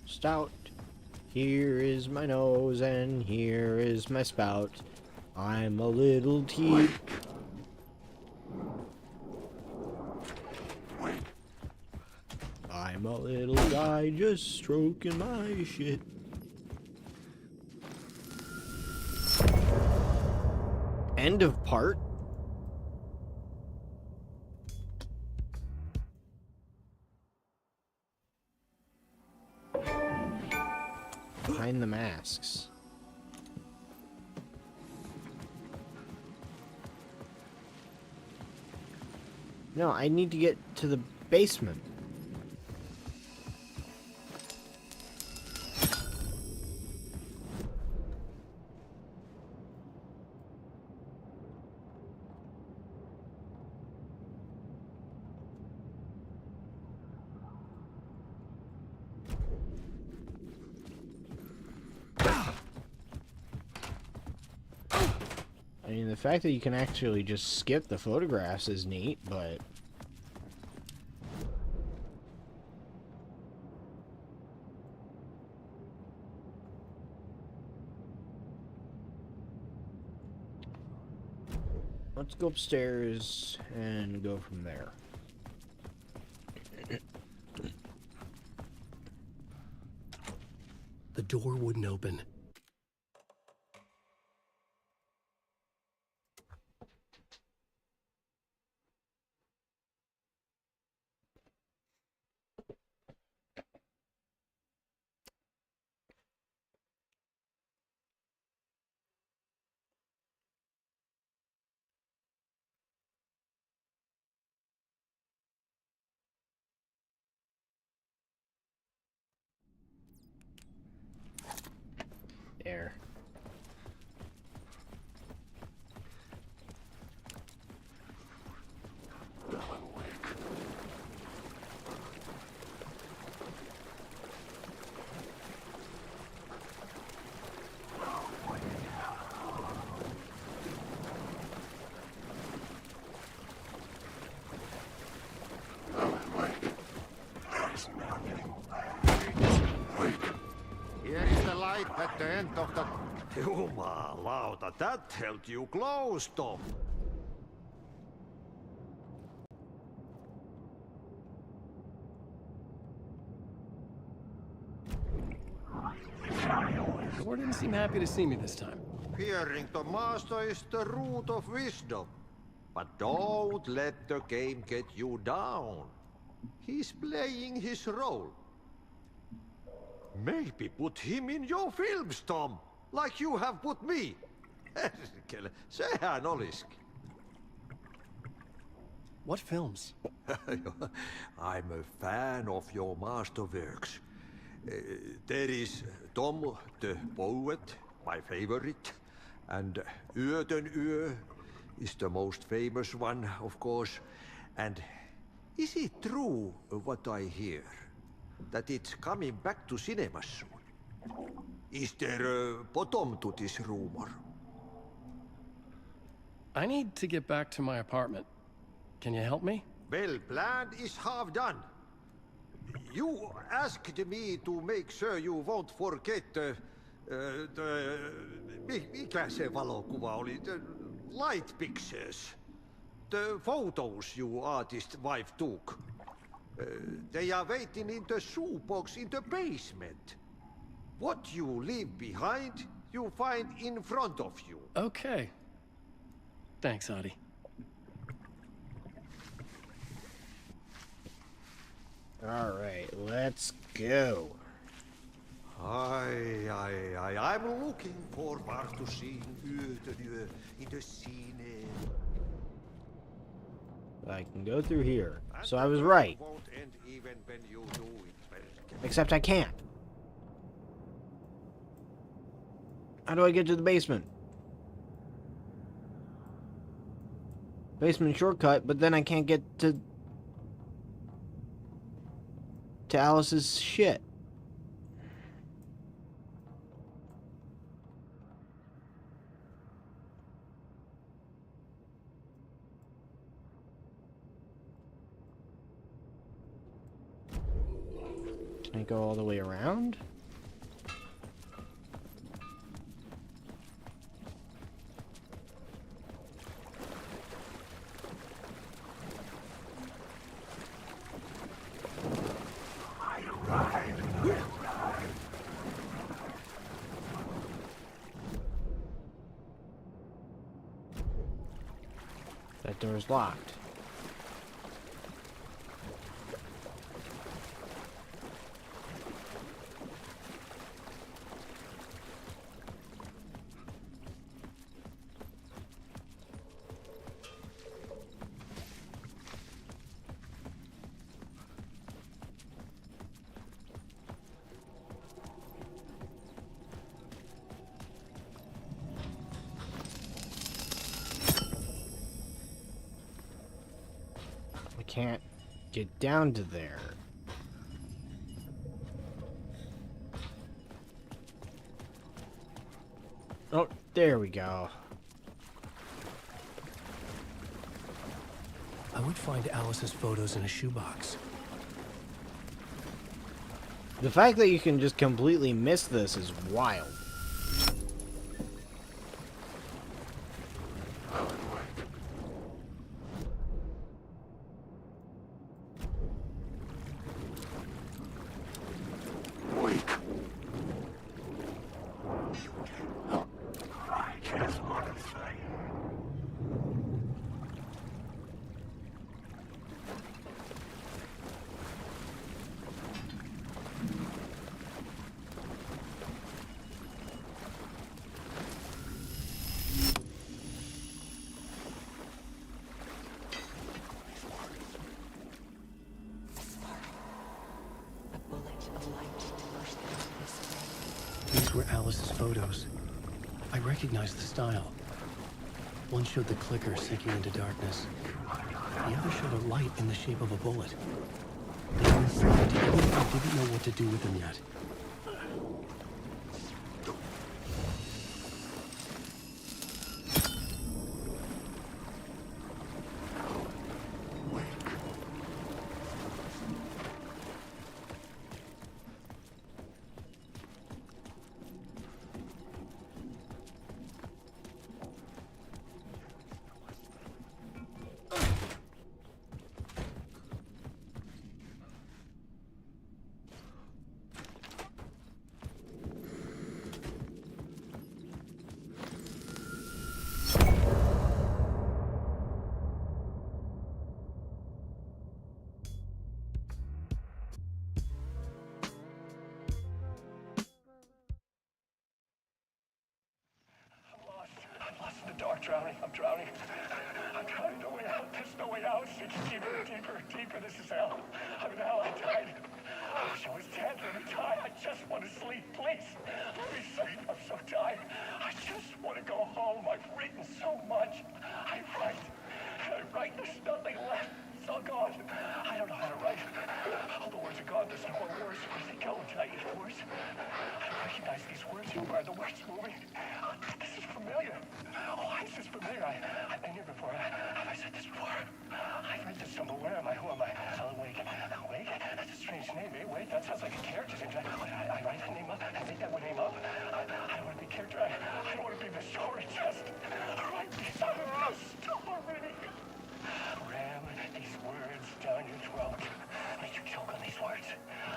Stout. Here is my nose and here is my spout. I'm a little teeth. I'm a little guy just stroking my shit. End of part. Behind the masks. No, I need to get to the basement. I mean, the fact that you can actually just skip the photographs is neat, but... let's go upstairs and go from there. The door wouldn't open. There. Here is the light at the end of the... Jumalauta, that held you close, Tom. Thor didn't seem happy to see me this time. Fearing the master is the root of wisdom. But don't let the game get you down. He's playing his role. Maybe put him in your films, Tom. Like you have put me. Sehän olisikin. What films? I'm a fan of your masterworks. There is Tom the Poet, my favorite. And Yöden Yö is the most famous one, of course. And is it true what I hear? That it's coming back to cinemas soon? Is there a bottom to this rumor? I need to get back to my apartment. Can you help me? Well, plan is half done. You asked me to make sure you won't forget mikä se valokuva oli? The light pictures. The photos you artist wife took. They are waiting in the shoebox in the basement. What you leave behind, you find in front of you. Okay. Thanks, Adi. Alright, let's go. I'm looking forward to seeing Yöden Yö in the scene. I can go through here. So I was right. Except I can't. How do I get to the basement? Basement shortcut, but then I can't get to Alice's shit. Can I go all the way around? That door's locked. Can't get down to there. Oh, there we go. I would find Alice's photos in a shoebox. The fact that you can just completely miss this is wild. These were Alice's photos. I recognized the style. One showed the clicker sinking into darkness. The other showed a light in the shape of a bullet. They were frightened, even if I didn't know what to do with them yet. Drowning. I'm drowning. I'm drowning. No way out. There's no way out. It's deeper, deeper, deeper. This is hell. I'm in hell. I died. I wish I was dead. Let me die. I just want to sleep. Please. Let me sleep. I'm so tired. I just want to go home. I've written so much. I write. There's nothing left. It's all gone. I don't know how to write. All the words are gone. There's no more words. Where did they go? Did I eat words? I recognize these words. Who are the words moving? This is familiar. Why is this familiar? I've been here before. Have I said this before? I've read this somewhere. Where am I? Who am I? Alan Wake. Alan Wake? That's a strange name, eh? Wake? That sounds like a character's name. I write that name up. I make that name up. I don't want to be a character. I don't want to be the story. Just write me some story. Ram these words down your throat. Make you choke on these words.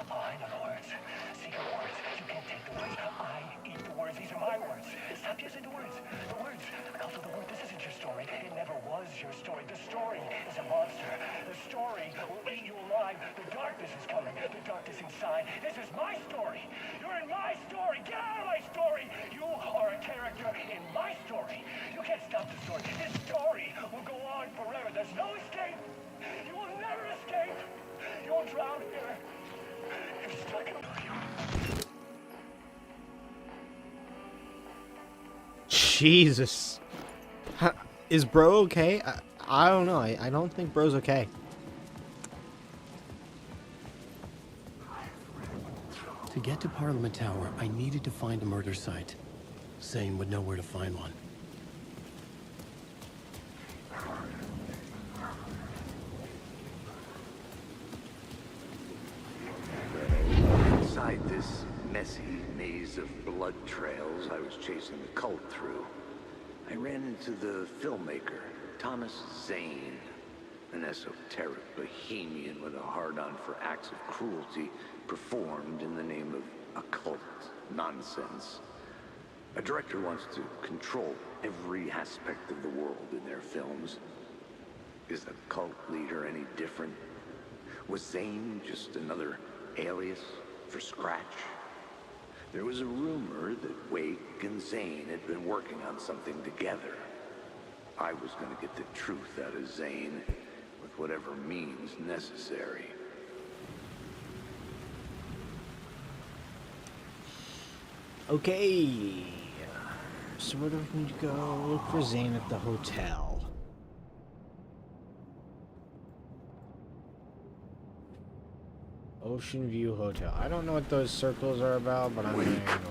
Oh, I know the words. Secret words. You can't take the words. I eat the words. These are my words. Stop using the words. The words. Also, the word. This isn't your story. It never was your story. The story is a monster. The story will eat you alive. The darkness is coming. The darkness inside. This is my story. You're in my story. Get out of my story. You are a character in my story. You can't stop the story. This story will go on forever. There's no escape. You will never escape. You will drown here. You're stuck in Jesus. Is bro okay? I don't know. I don't think bro's okay. To get to Parliament Tower, I needed to find a murder site. Zane would know where to find one. Inside this messy maze of blood trails I was chasing the cult through, I ran into the filmmaker, Thomas Zane, an esoteric bohemian with a hard-on for acts of cruelty performed in the name of occult nonsense. A director wants to control every aspect of the world in their films. Is the cult leader any different? Was Zane just another alias for Scratch? There was a rumor that Wake and Zane had been working on something together. I was going to get the truth out of Zane with whatever means necessary. Okay. So where do we need to go? Look for Zane at the hotel. Ocean View Hotel. I don't know what those circles are about, but I'm going to ignore them.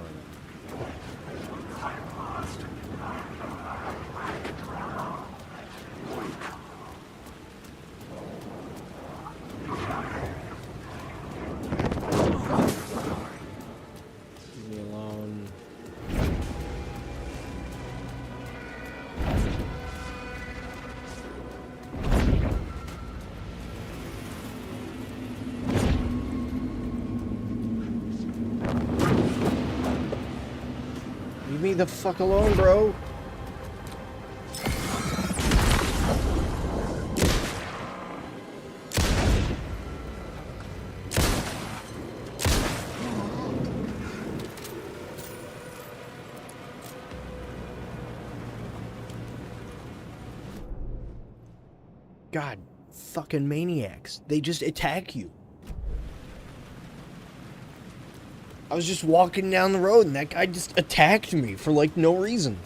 Leave me the fuck alone, bro. God, fucking maniacs. They just attack you. I was just walking down the road and that guy just attacked me for like no reason.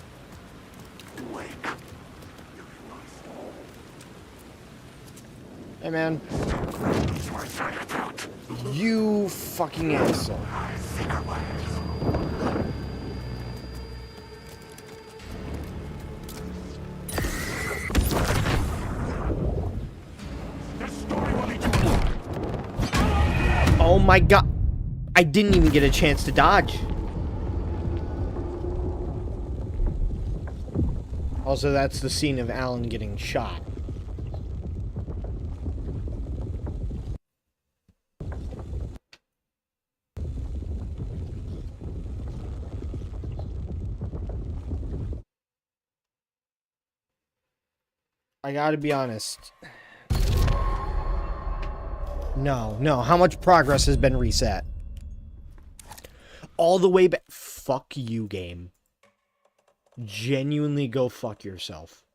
Hey man. You fucking asshole. Oh my god. I didn't even get a chance to dodge. Also, that's the scene of Alan getting shot. I gotta be honest. No. How much progress has been reset? All the way back. Fuck you, game. Genuinely go fuck yourself.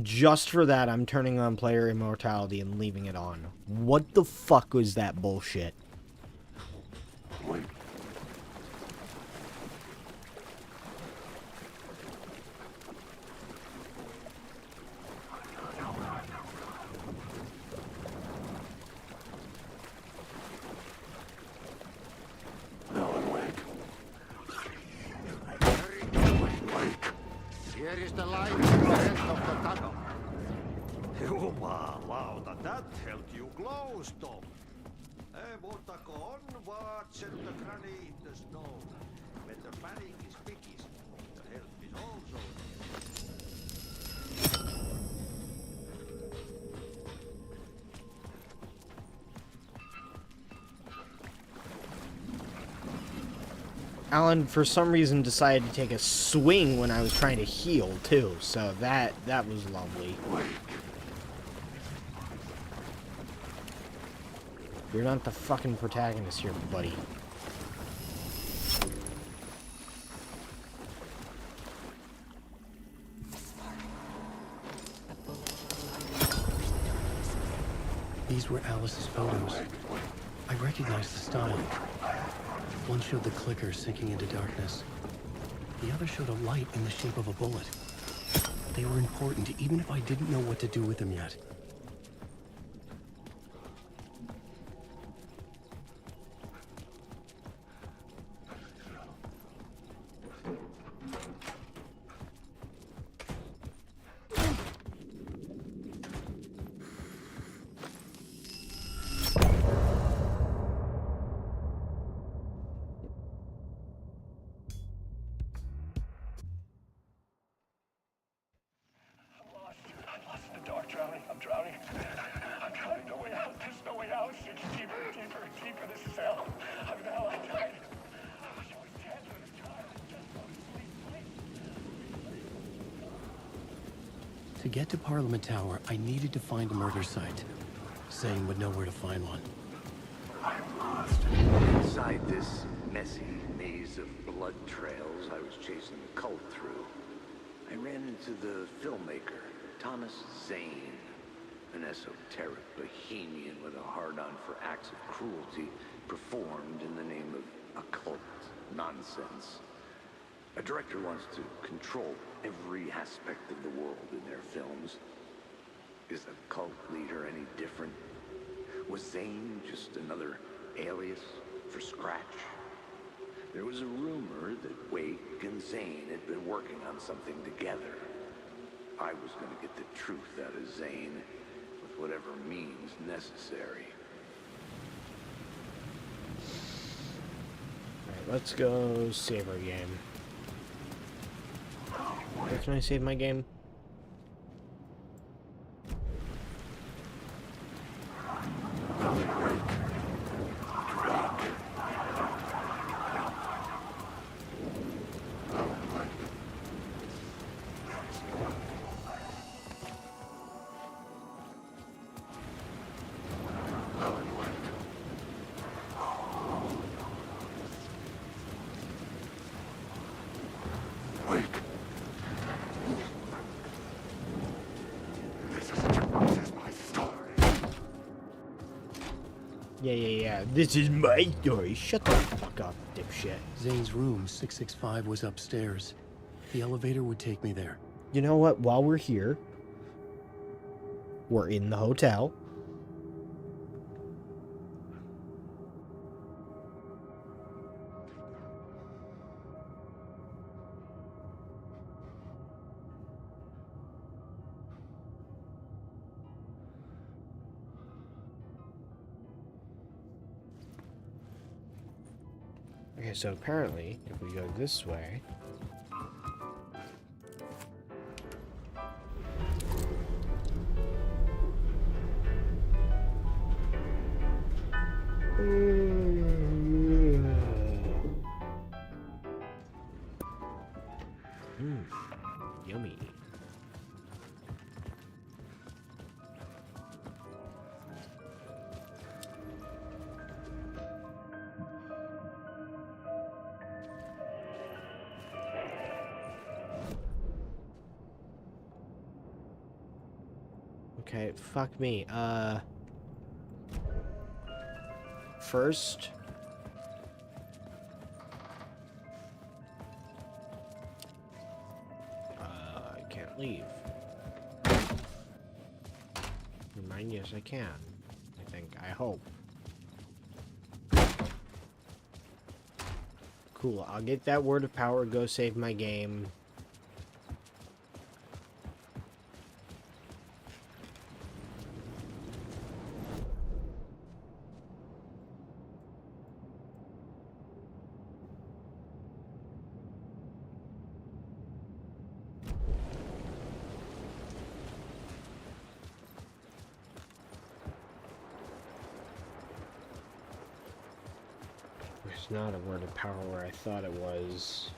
Just for that, I'm turning on player immortality and leaving it on. What the fuck was that bullshit? Wait. Here is the light at the end of the tunnel. Jumalauta, that held you close, Tom. Montako on vaat, and the granite is known. When the panic is biggest, the help is also. Alan, for some reason, decided to take a swing when I was trying to heal, too. So that was lovely. You're not the fucking protagonist here, buddy. These were Alice's photos. I recognized the style. One showed the clicker sinking into darkness. The other showed a light in the shape of a bullet. They were important, even if I didn't know what to do with them yet. I'm drowning. I'm drowning. No way out. There's no way out. It's deeper, deeper, deeper. This is hell. I'm in hell. I died. I wish I was dead when I died. I just want to sleep. To get to Parliament Tower, I needed to find a murder site. Zane would know where to find one. I'm lost. Inside this messy maze of blood trails I was chasing the cult through, I ran into the filmmaker, Thomas Zane, an esoteric bohemian with a hard-on for acts of cruelty performed in the name of occult nonsense. A director wants to control every aspect of the world in their films. Is the cult leader any different? Was Zane just another alias for Scratch? There was a rumor that Wake and Zane had been working on something together. I was going to get the truth out of Zane with whatever means necessary. Alright, let's go save our game. Where can I save my game? Wake. Yeah. This is my story. Shut the fuck up, dipshit. Zane's room, 665, was upstairs. The elevator would take me there. You know what? While we're here, we're in the hotel. Okay, so apparently, if we go this way... Yummy. Okay, fuck me. First... I can't leave. Remind, yes, I can. I think. I hope. Cool. I'll get that word of power, go save my game. It's not a word of power where I thought it was.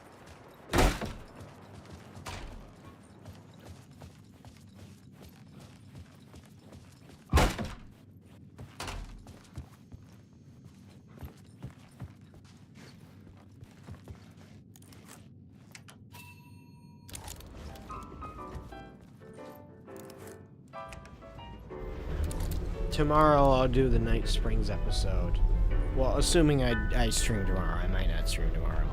Tomorrow I'll do the Night Springs episode. Well, assuming I stream tomorrow. I might not stream tomorrow.